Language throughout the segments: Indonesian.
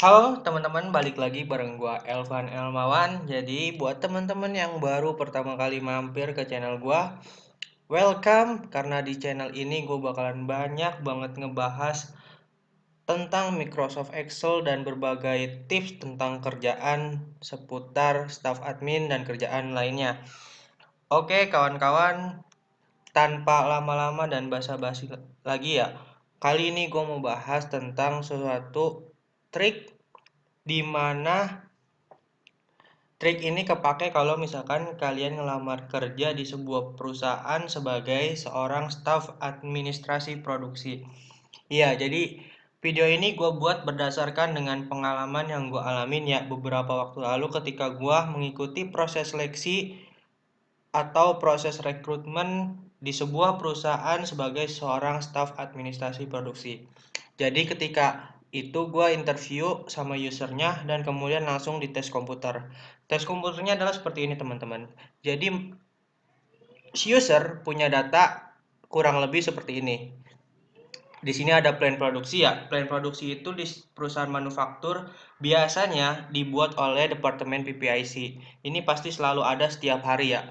Halo teman-teman, balik lagi bareng gua Elvan Elmawan. Jadi buat teman-teman yang baru pertama kali mampir ke channel gua, welcome karena di channel ini gua bakalan banyak banget ngebahas tentang Microsoft Excel dan berbagai tips tentang kerjaan seputar staff admin dan kerjaan lainnya. Oke, kawan-kawan, tanpa lama-lama dan basa-basi lagi ya. Kali ini gua mau bahas tentang sesuatu trik di mana trik ini kepake kalau misalkan kalian ngelamar kerja di sebuah perusahaan sebagai seorang staf administrasi produksi. Iya, jadi video ini gue buat berdasarkan dengan pengalaman yang gue alamin ya beberapa waktu lalu ketika gue mengikuti proses seleksi atau proses rekrutmen di sebuah perusahaan sebagai seorang staf administrasi produksi. Jadi ketika itu gue interview sama usernya dan kemudian langsung dites komputer. Tes komputernya adalah seperti ini teman-teman. Jadi si user punya data kurang lebih seperti ini. Di sini ada plan produksi ya. Plan produksi itu di perusahaan manufaktur biasanya dibuat oleh departemen PPIC. Ini pasti selalu ada setiap hari ya.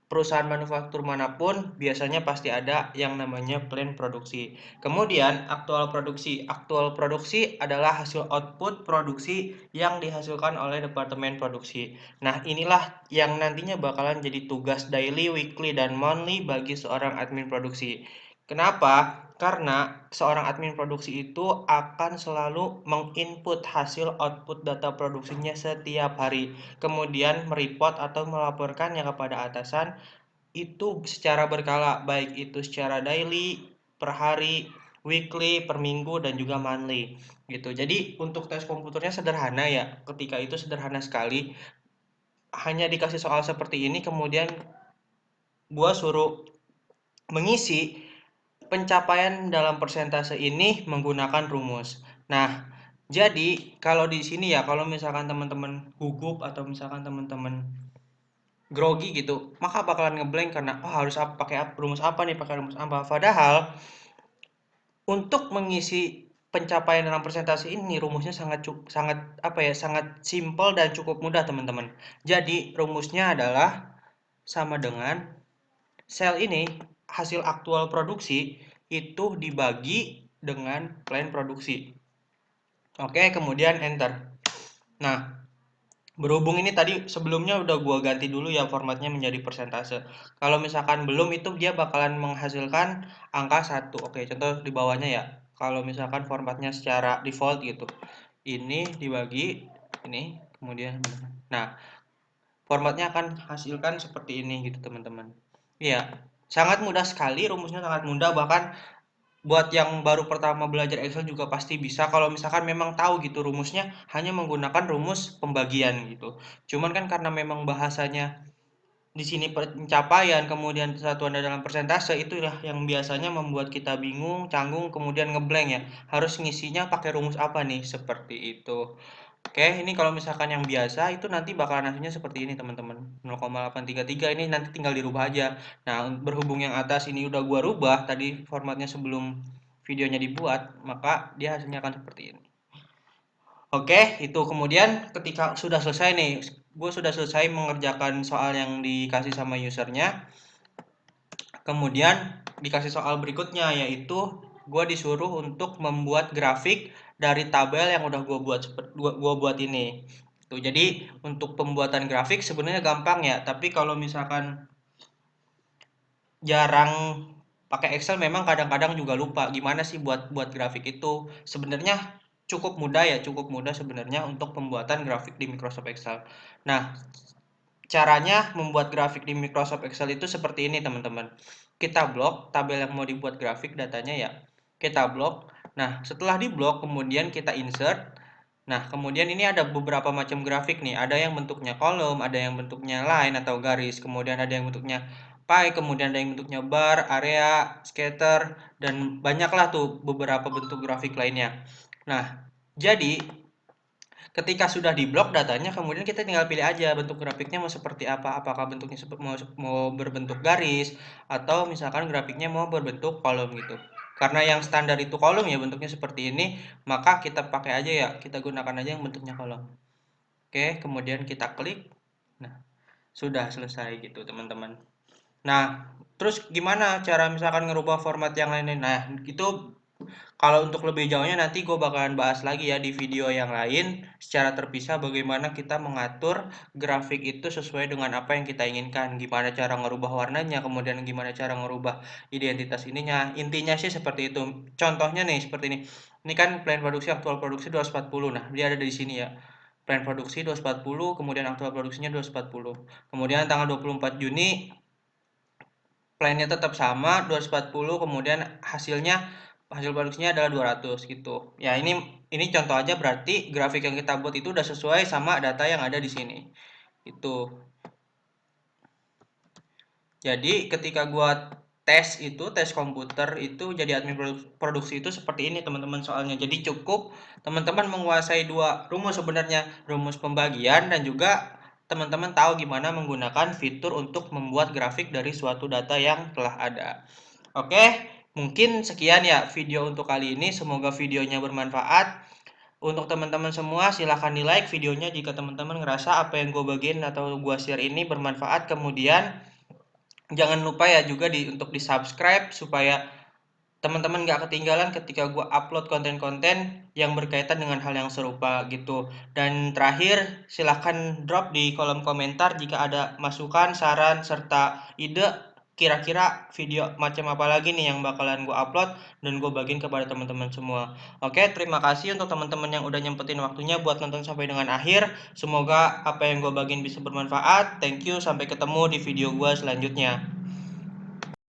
Perusahaan manufaktur manapun biasanya pasti ada yang namanya plan produksi. Kemudian aktual produksi. Aktual produksi adalah hasil output produksi yang dihasilkan oleh departemen produksi. Nah, inilah yang nantinya bakalan jadi tugas daily, weekly, dan monthly bagi seorang admin produksi. Kenapa? Karena seorang admin produksi itu akan selalu menginput hasil output data produksinya setiap hari. Kemudian mereport atau melaporkannya kepada atasan itu secara berkala, baik itu secara daily, per hari, weekly, per minggu, dan juga monthly gitu. Jadi untuk tes komputernya sederhana ya, ketika itu sederhana sekali, hanya dikasih soal seperti ini, kemudian gua suruh mengisi pencapaian dalam persentase ini menggunakan rumus. Nah, jadi kalau di sini ya, kalau misalkan teman-teman gugup atau misalkan teman-teman grogi gitu, maka bakalan ngeblank karena harus pakai rumus apa nih, pakai rumus apa. Padahal untuk mengisi pencapaian dalam presentasi ini rumusnya sangat apa ya, sangat simpel dan cukup mudah teman-teman. Jadi rumusnya adalah sama dengan sel ini hasil aktual produksi itu dibagi dengan plan produksi. Oke, kemudian enter. Nah, berhubung ini tadi sebelumnya udah gua ganti dulu ya formatnya menjadi persentase. Kalau misalkan belum itu dia bakalan menghasilkan angka 1. Oke, contoh di bawahnya ya. Kalau misalkan formatnya secara default gitu. Ini dibagi ini kemudian. Nah, formatnya akan hasilkan seperti ini gitu teman-teman. Iya, sangat mudah sekali, rumusnya sangat mudah, bahkan buat yang baru pertama belajar Excel juga pasti bisa kalau misalkan memang tahu gitu rumusnya hanya menggunakan rumus pembagian gitu. Cuman kan karena memang bahasanya di sini pencapaian kemudian satuan dalam persentase itulah yang biasanya membuat kita bingung, canggung, kemudian ngeblank ya. Harus ngisinya pakai rumus apa nih? Seperti itu. Oke, ini kalau misalkan yang biasa itu nanti bakalan hasilnya seperti ini teman-teman. 0,833 ini nanti tinggal dirubah aja. Nah, berhubung yang atas ini udah gua rubah tadi formatnya sebelum videonya dibuat, maka dia hasilnya akan seperti ini. Oke, itu kemudian ketika sudah selesai nih, gue sudah selesai mengerjakan soal yang dikasih sama usernya. Kemudian dikasih soal berikutnya yaitu gue disuruh untuk membuat grafik dari tabel yang udah gue buat ini. Tuh, jadi untuk pembuatan grafik sebenarnya gampang ya, tapi kalau misalkan jarang pakai Excel memang kadang-kadang juga lupa gimana sih buat buat grafik itu. Sebenarnya cukup mudah sebenarnya untuk pembuatan grafik di Microsoft Excel. Nah, caranya membuat grafik di Microsoft Excel itu seperti ini teman-teman. Kita blok tabel yang mau dibuat grafik datanya ya. Kita blok. Nah, setelah di blok kemudian kita insert. Nah, kemudian ini ada beberapa macam grafik nih. Ada yang bentuknya kolom, ada yang bentuknya line atau garis, kemudian ada yang bentuknya pie, kemudian ada yang bentuknya bar, area, scatter, dan banyaklah tuh beberapa bentuk grafik lainnya. Nah, jadi ketika sudah diblok datanya, kemudian kita tinggal pilih aja bentuk grafiknya mau seperti apa. Apakah bentuknya mau berbentuk garis atau misalkan grafiknya mau berbentuk kolom gitu. Karena yang standar itu kolom ya bentuknya seperti ini, maka kita pakai aja ya, kita gunakan aja yang bentuknya kolom. Oke, kemudian kita klik. Nah, sudah selesai gitu teman-teman. Nah, terus gimana cara misalkan ngerubah format yang lain? Nah, itu kalau untuk lebih jauhnya nanti gue bakalan bahas lagi ya di video yang lain secara terpisah bagaimana kita mengatur grafik itu sesuai dengan apa yang kita inginkan. Gimana cara ngerubah warnanya, kemudian gimana cara ngerubah identitas ininya. Intinya sih seperti itu. Contohnya nih seperti ini. Ini kan plan produksi aktual produksi 240. Nah, dia ada di sini ya. Plan produksi 240, kemudian aktual produksinya 240. Kemudian tanggal 24 Juni plannya tetap sama 240, kemudian hasil produksinya adalah 200 gitu. Ya ini contoh aja, berarti grafik yang kita buat itu udah sesuai sama data yang ada di sini. Itu. Jadi ketika gua tes komputer itu jadi admin produksi itu seperti ini teman-teman soalnya. Jadi cukup teman-teman menguasai dua rumus sebenarnya, rumus pembagian dan juga teman-teman tahu gimana menggunakan fitur untuk membuat grafik dari suatu data yang telah ada. Oke, mungkin sekian ya video untuk kali ini. Semoga videonya bermanfaat. Untuk teman-teman semua, silahkan di like videonya jika teman-teman ngerasa apa yang gue bagiin atau gue share ini bermanfaat. Kemudian jangan lupa ya juga untuk di subscribe supaya teman-teman gak ketinggalan ketika gue upload konten-konten yang berkaitan dengan hal yang serupa gitu. Dan terakhir, silahkan drop di kolom komentar jika ada masukan, saran, serta ide kira-kira video macam apa lagi nih yang bakalan gue upload dan gue bagiin kepada teman-teman semua. Oke, terima kasih untuk teman-teman yang udah nyempetin waktunya buat nonton sampai dengan akhir. Semoga apa yang gue bagiin bisa bermanfaat. Thank you, sampai ketemu di video gue selanjutnya.